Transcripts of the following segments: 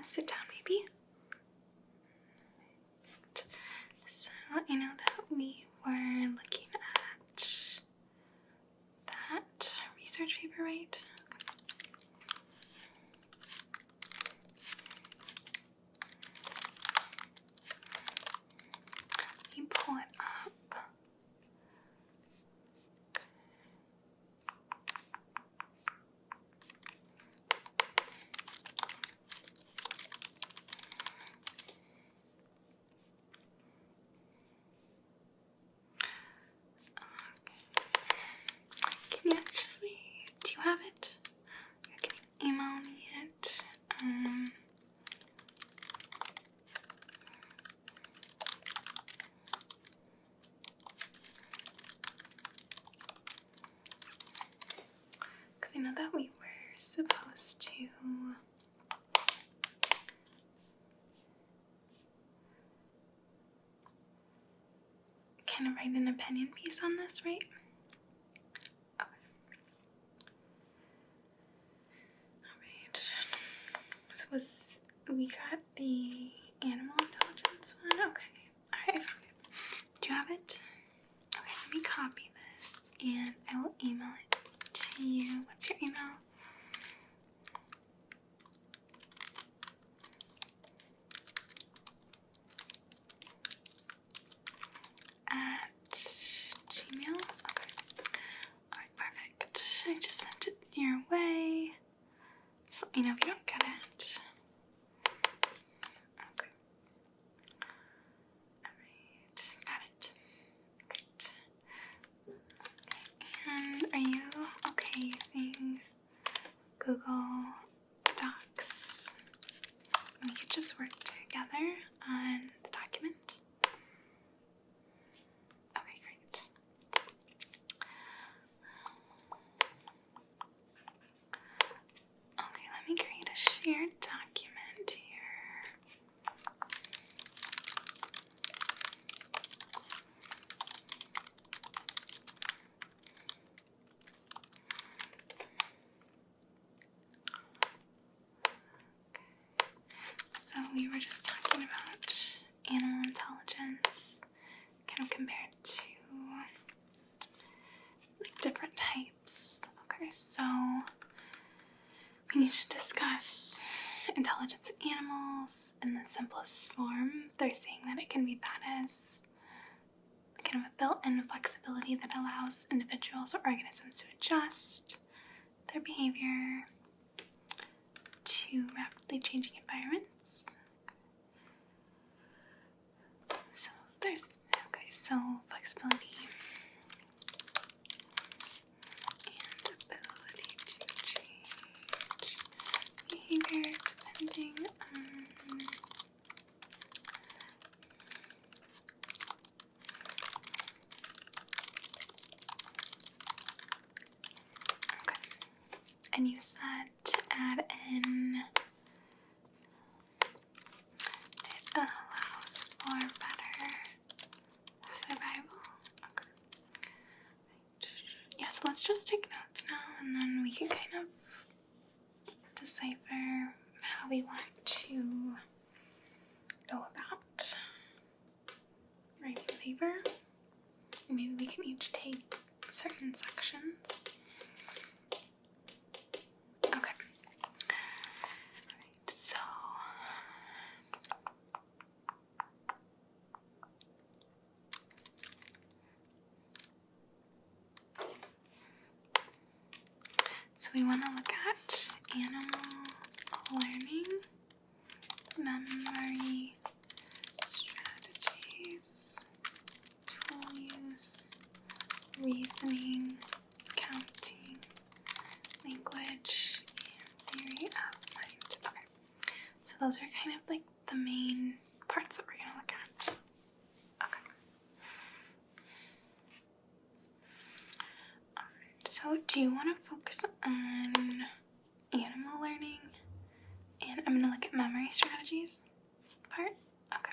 to sit down maybe? So I know that we were looking at that research paper, right? Let me pull it up. Can you actually, do you have it? Can you email me it? Because I know that we were supposed to kind of write an opinion piece on this, right? Okay. Alright. So we got the animal intelligence one? Okay. Alright, I found it. Do you have it? Okay, let me copy this and I will email it to you. What's your email? At Gmail? Okay. Alright, perfect. I just sent it your way. Just let me know if you don't get it. Okay. Alright, got it. Great. And are you okay using Google Docs? We could just work together on the document. Okay, great. Okay, let me create a shared document here. So we were just talking about animal intelligence, kind of compared to like different types. Okay, so we need to discuss intelligence in animals in the simplest form. They're saying that it can be thought as kind of a built-in flexibility that allows individuals or organisms to adjust their behavior to rapidly changing environments. So flexibility and ability to change behavior depending on okay. And you said to add in it allows for better survival. Okay. Yeah, so let's just take notes now and then we can kind of decipher how we want to go about writing a paper. Maybe we can each take certain sections. Okay. Alright, so we want to look at animal learning, memory strategies, tool use, reasoning, counting, language, and theory of mind. Okay, so those are kind of like the main parts that we're going to look at. Okay. Alright, so do you want to focus on animal learning? And I'm going to look at memory strategies part? Okay.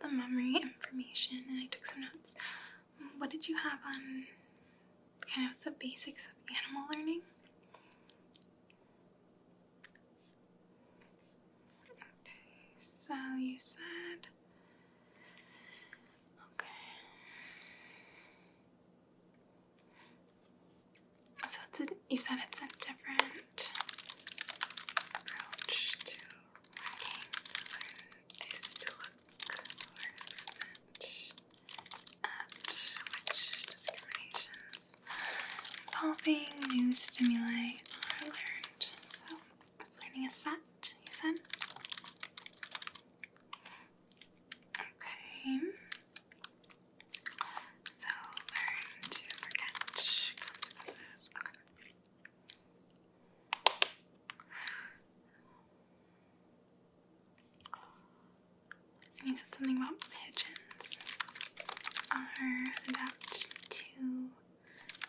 the memory information and I took some notes. What did you have on kind of the basics of animal learning? Okay, so you said, okay. So you said it's a different approach to writing is to look for improvement at which discriminations involving new stimuli are learned. So it's learning a set, you said? Okay. So learn to forget consequences. Okay. And you said something about pigeons are adept to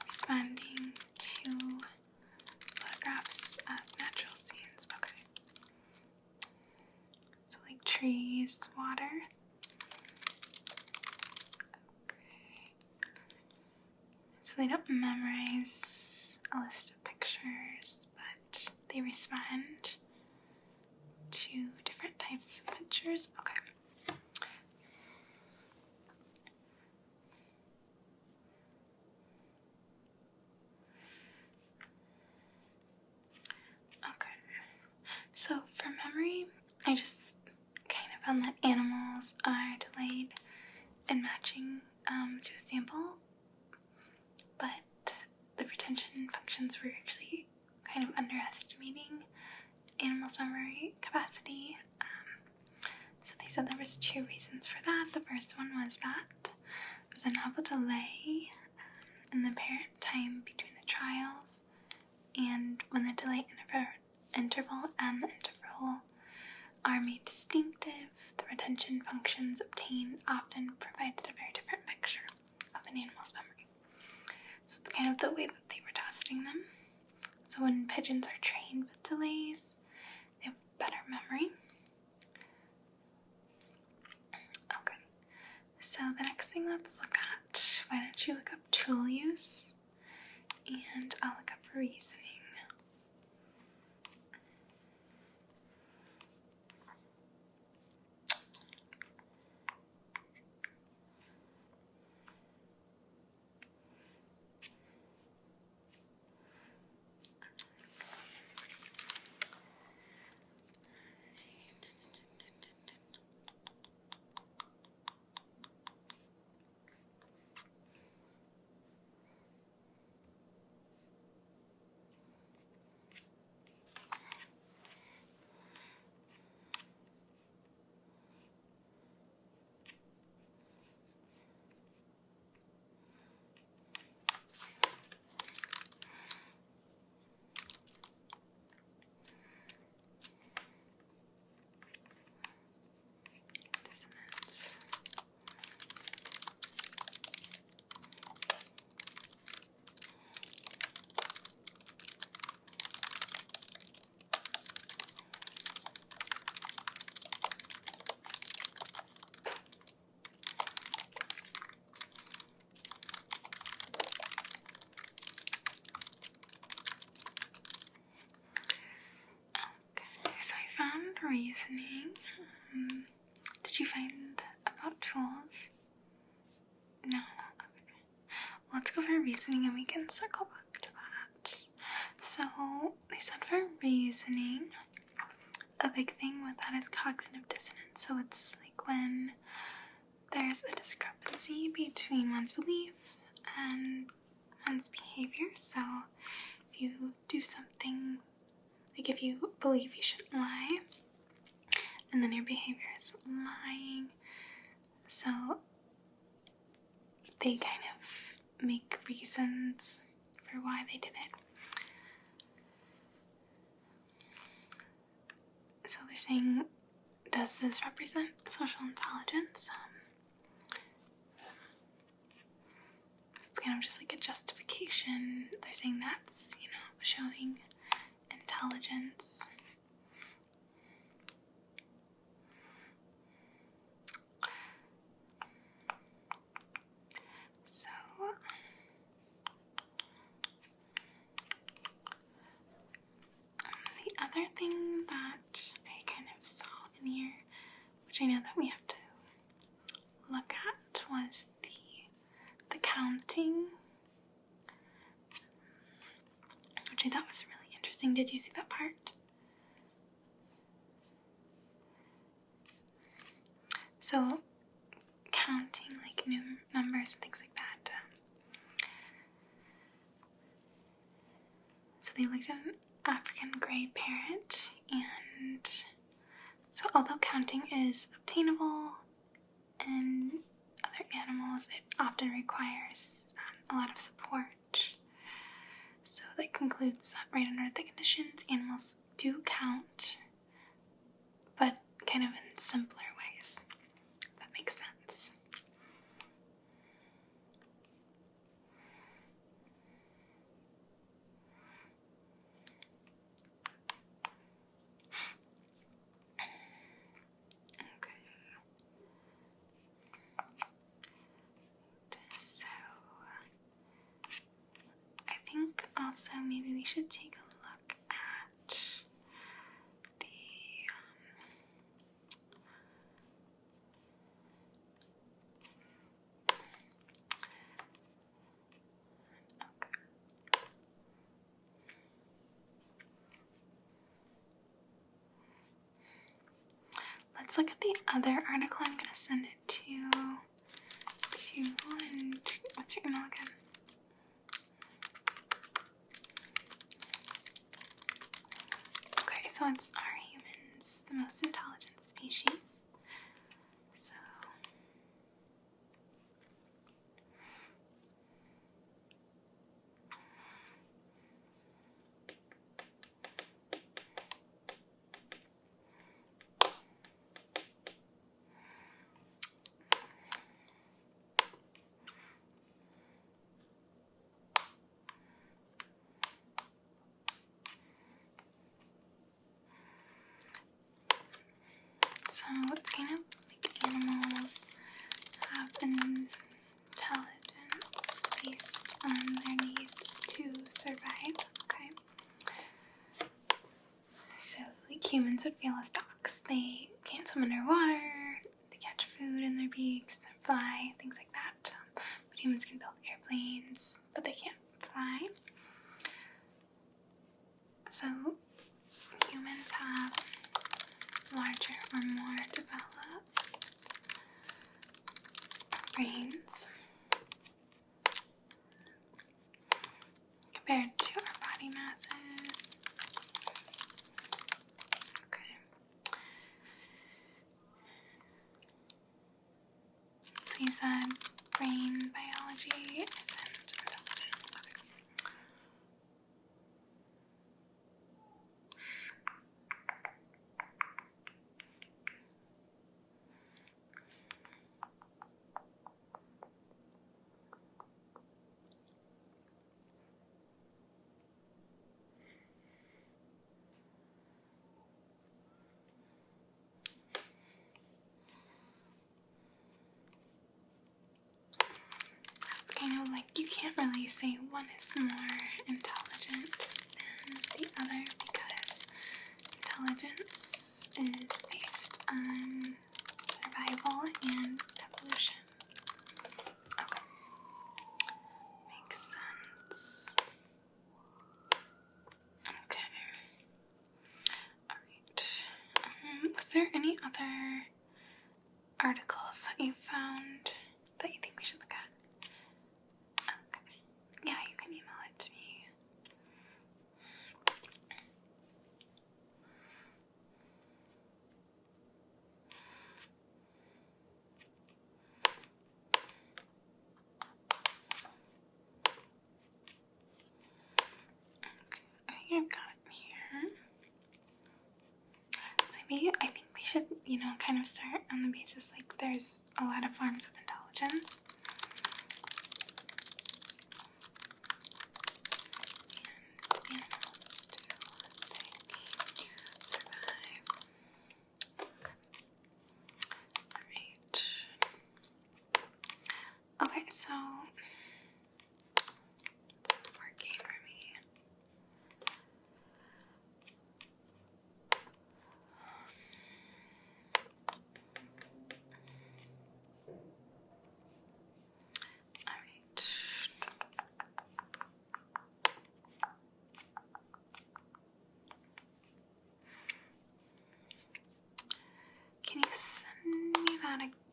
responding to photographs of natural scenes. Okay. So like trees, water. Okay. So they don't memorize a list of pictures, but they respond to different types of pictures. Okay. Okay. So for memory, I just kind of found that animals are delayed in matching to a sample, but the retention functions were actually kind of underestimating animals' memory capacity. So they said there was 2 reasons for that. The first one was that there was a novel delay in the parent time between the trials, and when the delay interval and the interval are made distinctive, the retention functions obtained often provided a very different picture of an animal's memory. So it's kind of the way that they were testing them. So when pigeons are trained with delays, they have better memory. Okay, so the next thing let's look at, why don't you look up tool use, and I'll look up reasoning. So I found reasoning. Did you find about tools? No. Okay. Let's go for reasoning and we can circle back to that. So they said for reasoning, a big thing with that is cognitive dissonance. So it's like when there's a discrepancy between one's belief and one's behavior. So if you do something, like if you believe you shouldn't lie, and then your behavior is lying, so they kind of make reasons for why they did it. So they're saying, does this represent social intelligence? It's kind of just like a justification. They're saying that's, showing intelligence. which I know that we have to look at, was the counting, which I thought was really interesting. Did you see that part? So counting like numbers and things like that. So they looked at an African gray parrot, and so although counting is obtainable in other animals, it often requires a lot of support. So that concludes that right under the conditions, animals do count, but kind of in simpler ways. If that makes sense. Okay. So I think also maybe we should take a look at the let's look at the other article. I'm going to send it to and what's your email again? Okay, so it's Are Humans the Most Intelligent Species? So it's kind of like animals have an intelligence based on their needs to survive, okay? So, like humans would feel as dogs. They can't swim underwater, they catch food in their beaks, fly, things like that. But humans can build airplanes, but they can't fly. So, humans have larger or more developed brains compared to our body masses. Okay. So you said brain biology isn't intelligent. Okay. It's kind of like you can't really say one is more intelligent than the other because intelligence is based on survival and evolution. Okay. Makes sense. Okay. Alright. Was there any other articles that you found that you think we should look at? Okay. Yeah, you can email it to me. I think I've got it here. So maybe I think we should, kind of start on the basis like there's a lot of forms of intelligence. And animals do think survive. Alright. Okay, so it's not working for me.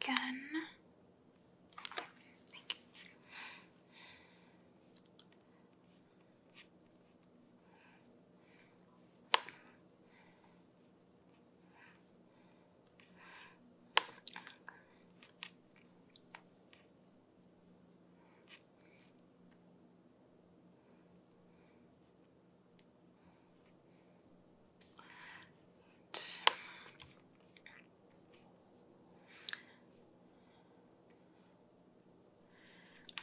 again. Thank you.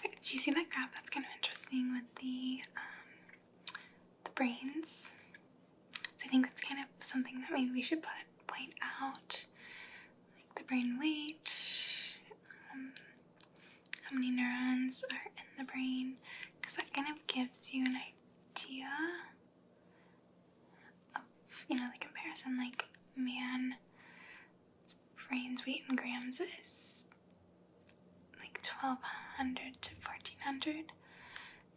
Okay, so you see that graph? That's kind of interesting with the brains. So I think that's kind of something that maybe we should point out, like the brain weight, how many neurons are in the brain, because that kind of gives you an idea of, the comparison. Like man's brain's weight in grams is like 1,200 to 1,400,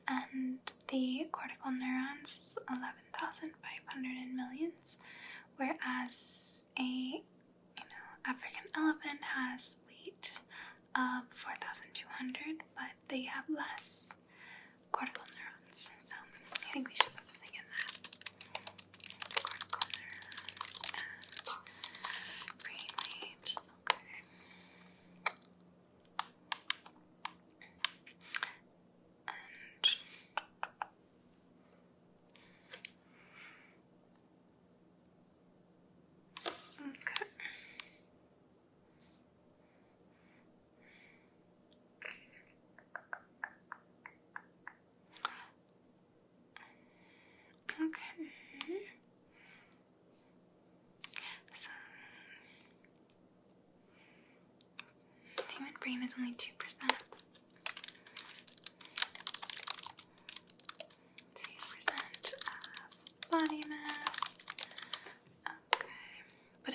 and the cortical neurons is 11,500 in millions, whereas a African elephant has weight of 4,200, but they have less cortical neurons. So I think we should put something in that. Cortical neurons and brain weight. Okay. Okay. Okay. So the human brain is only 2%. 2% of body mass. Okay. But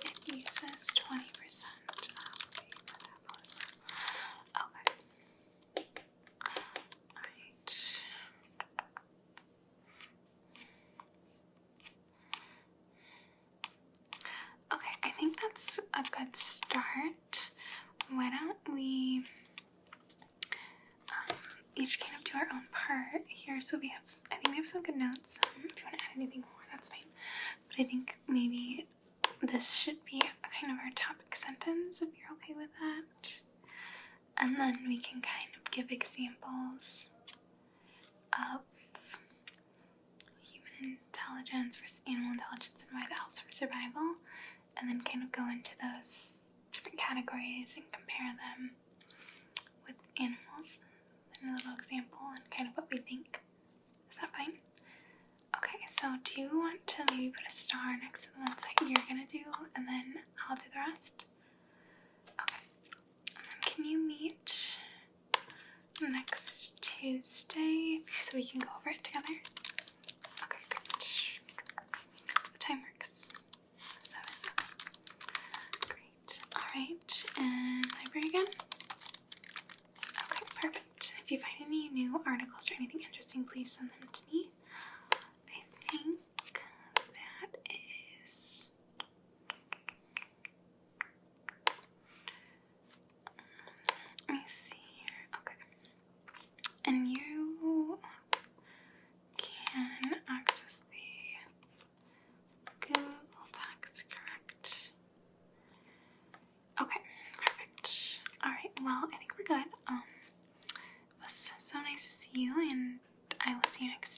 it uses 20% of the metabolism. Okay. Alright. Okay, I think that's a good start. Why don't we each kind of do our own part here? So I think we have some good notes. If you want to add anything more, that's fine. But I think maybe this should be kind of our topic sentence, if you're okay with that. And then we can kind of give examples of human intelligence versus animal intelligence and why that helps for survival. And then kind of go into those different categories and compare them with animals in a little example and kind of what we think. Is that fine? Okay, so do you want to maybe put a star next to the ones that you're gonna do, and then I'll do the rest? Okay. And then can you meet next Tuesday so we can go over it together? Okay, great. What time works? 7. Great. Alright, and library again? Okay, perfect. If you find any new articles or anything interesting, please send them to me. I think that is... Let me see here. Okay. And you can access the Google Docs, correct? Okay, perfect. Alright, well, I think we're good. It was so nice to see you, and I will see you next